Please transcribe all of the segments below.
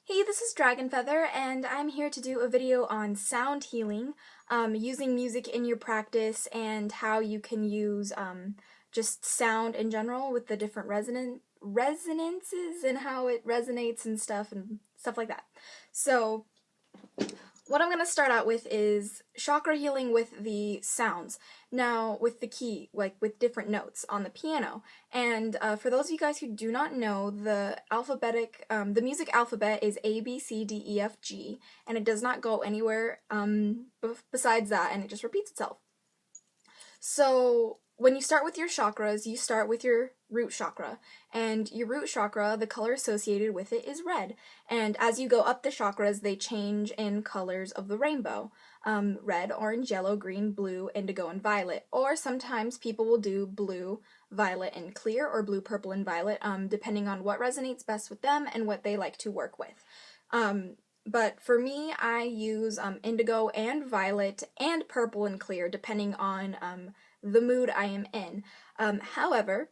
Hey, this is DragonFeather, and I'm here to do a video on sound healing, using music in your practice and how you can use just sound in general with the different resonances and how it resonates and stuff like that. So what I'm going to start out with is chakra healing with the sounds. Now, with the key, like with different notes on the piano. And for those of you guys who do not know, the music alphabet is A, B, C, D, E, F, G, and it does not go anywhere besides that, and it just repeats itself. So when you start with your chakras, you start with your root chakra, and your root chakra, the color associated with it is red, and as you go up the chakras, they change in colors of the rainbow. Red, orange, yellow, green, blue, indigo, and violet, or sometimes people will do blue, violet, and clear, or blue, purple, and violet, depending on what resonates best with them and what they like to work with. But for me, I use indigo and violet and purple and clear, depending on the mood I am in. However,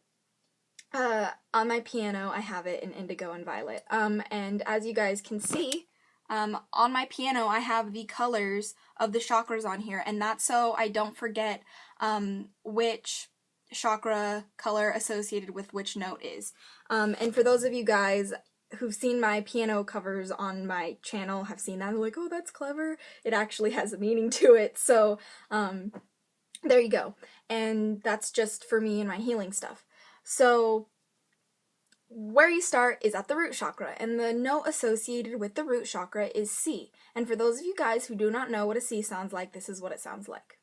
on my piano, I have it in indigo and violet. And as you guys can see, on my piano, I have the colors of the chakras on here, and that's so I don't forget which chakra color associated with which note is. And for those of you guys who've seen my piano covers on my channel have seen that, they're like, oh, that's clever. It actually has a meaning to it. So, there you go. And that's just for me and my healing stuff. So, where you start is at the root chakra, and the note associated with the root chakra is C. And for those of you guys who do not know what a C sounds like, this is what it sounds like.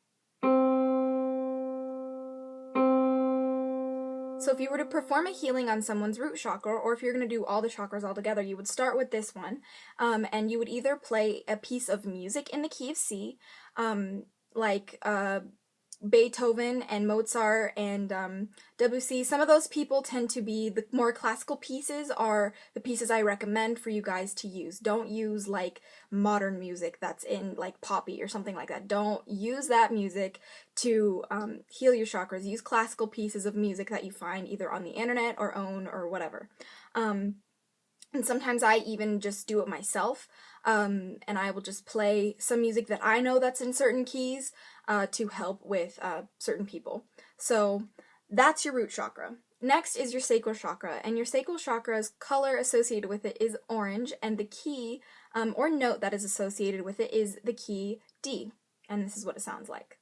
So if you were to perform a healing on someone's root chakra, or if you're going to do all the chakras all together, you would start with this one, and you would either play a piece of music in the key of C, like Beethoven and Mozart and Debussy. Some of those people tend to be the more classical pieces are the pieces I recommend for you guys to use. Don't use like modern music that's in like poppy or something like that. Don't use that music to heal your chakras. Use classical pieces of music that you find either on the internet or own or whatever. And sometimes I even just do it myself, and I will just play some music that I know that's in certain keys to help with certain people. So that's your root chakra. Next is your sacral chakra, and your sacral chakra's color associated with it is orange, and the key or note that is associated with it is the key D, and this is what it sounds like.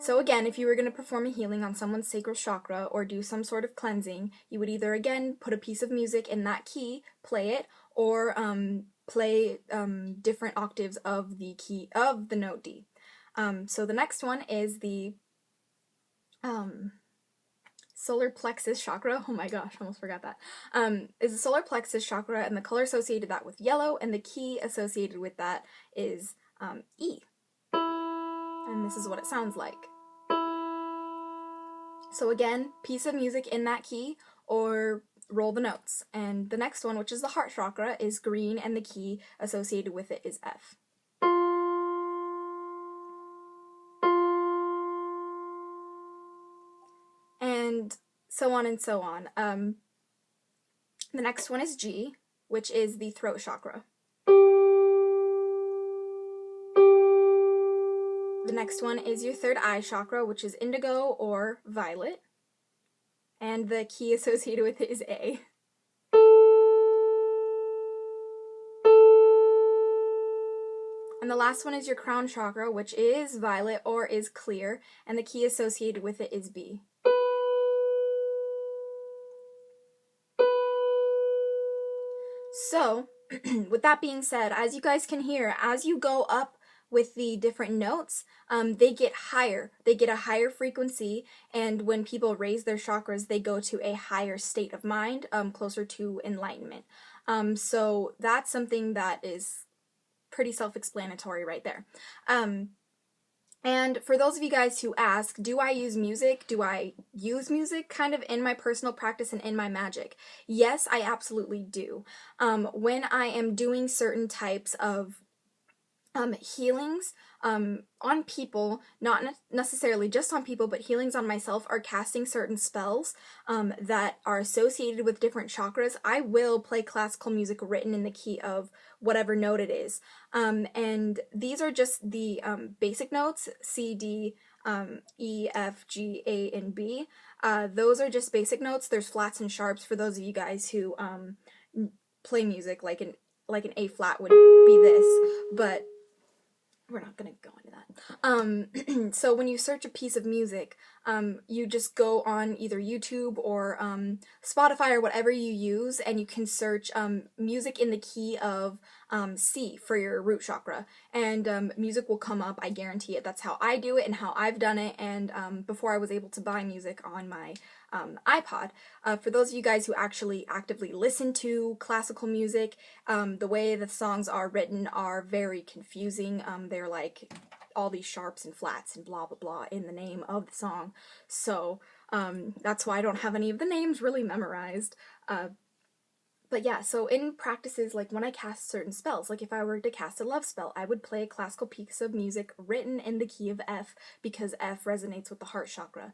So again, if you were going to perform a healing on someone's sacral chakra or do some sort of cleansing, you would either, again, put a piece of music in that key, play it, or play different octaves of the key of the note D. So the next one is the solar plexus chakra. Oh my gosh, I almost forgot that. Is the solar plexus chakra, and the color associated that with yellow, and the key associated with that is E. And this is what it sounds like. So again, piece of music in that key, or roll the notes. And the next one, which is the heart chakra, is green, and the key associated with it is F. And so on and so on. The next one is G, which is the throat chakra. The next one is your third eye chakra, which is indigo or violet, and the key associated with it is A. And the last one is your crown chakra, which is violet or is clear, and the key associated with it is B. So, with that being said, as you guys can hear, as you go up with the different notes, they get higher. They get a higher frequency, and when people raise their chakras, they go to a higher state of mind, closer to enlightenment. So that's something that is pretty self-explanatory right there. And for those of you guys who ask, do I use music? Do I use music kind of in my personal practice and in my magic? Yes, I absolutely do. When I am doing certain types of Healings on people, not necessarily just on people, but healings on myself are casting certain spells that are associated with different chakras. I will play classical music written in the key of whatever note it is. And these are just the basic notes, C, D, E, F, G, A, and B. Those are just basic notes. There's flats and sharps for those of you guys who play music, like an A flat would be this, but we're not gonna go into that. So when you search a piece of music, you just go on either YouTube or Spotify or whatever you use, and you can search music in the key of C for your root chakra, and music will come up. I guarantee it. That's how I do it and how I've done it. And before I was able to buy music on my iPod. For those of you guys who actually actively listen to classical music, the way the songs are written are very confusing. They're like all these sharps and flats and blah blah blah in the name of the song. So that's why I don't have any of the names really memorized. But yeah, so in practices, like when I cast certain spells, like if I were to cast a love spell, I would play a classical piece of music written in the key of F, because F resonates with the heart chakra,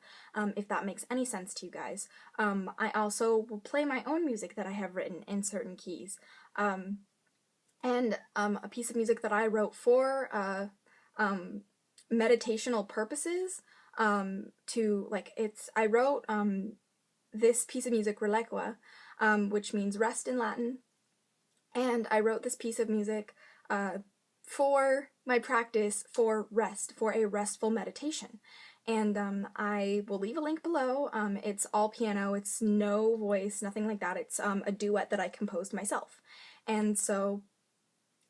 if that makes any sense to you guys. I also will play my own music that I have written in certain keys. And a piece of music that I wrote for meditational purposes, I wrote this piece of music, Reliqua, which means rest in Latin, and I wrote this piece of music for my practice for rest, for a restful meditation. And I will leave a link below. It's all piano, it's no voice, nothing like that. It's a duet that I composed myself. And so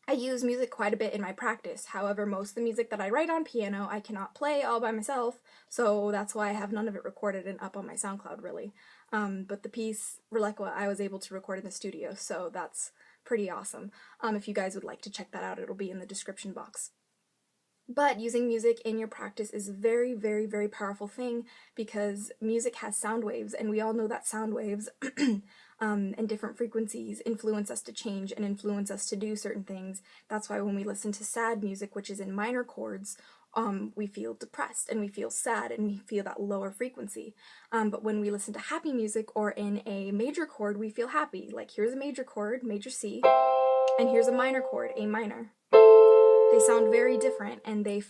I use music quite a bit in my practice. However, most of the music that I write on piano I cannot play all by myself, so that's why I have none of it recorded and up on my SoundCloud, really. But the piece, Reliqua, I was able to record in the studio, so that's pretty awesome. If you guys would like to check that out, it'll be in the description box. But using music in your practice is a very, very, very powerful thing, because music has sound waves, and we all know that sound waves and different frequencies influence us to change and influence us to do certain things. That's why when we listen to sad music, which is in minor chords, we feel depressed and we feel sad and we feel that lower frequency. But when we listen to happy music or in a major chord, we feel happy. Like here's a major chord, major C, and here's a minor chord, A minor. They sound very different, and they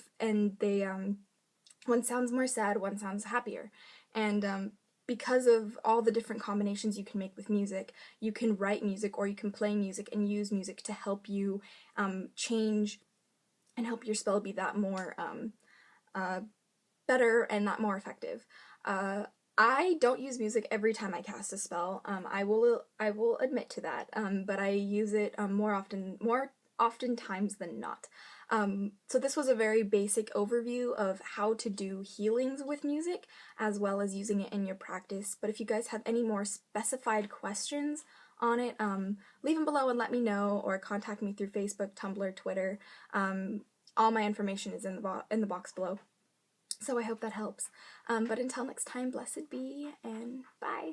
one sounds more sad, one sounds happier. And because of all the different combinations you can make with music, you can write music or you can play music and use music to help you change and help your spell be that more better and that more effective. I don't use music every time I cast a spell. I will admit to that, but I use it more oftentimes than not. So this was a very basic overview of how to do healings with music, as well as using it in your practice. But if you guys have any more specified questions on it, leave them below and let me know, or contact me through Facebook, Tumblr, Twitter. All my information is in the box below. So I hope that helps. But until next time, blessed be, and bye!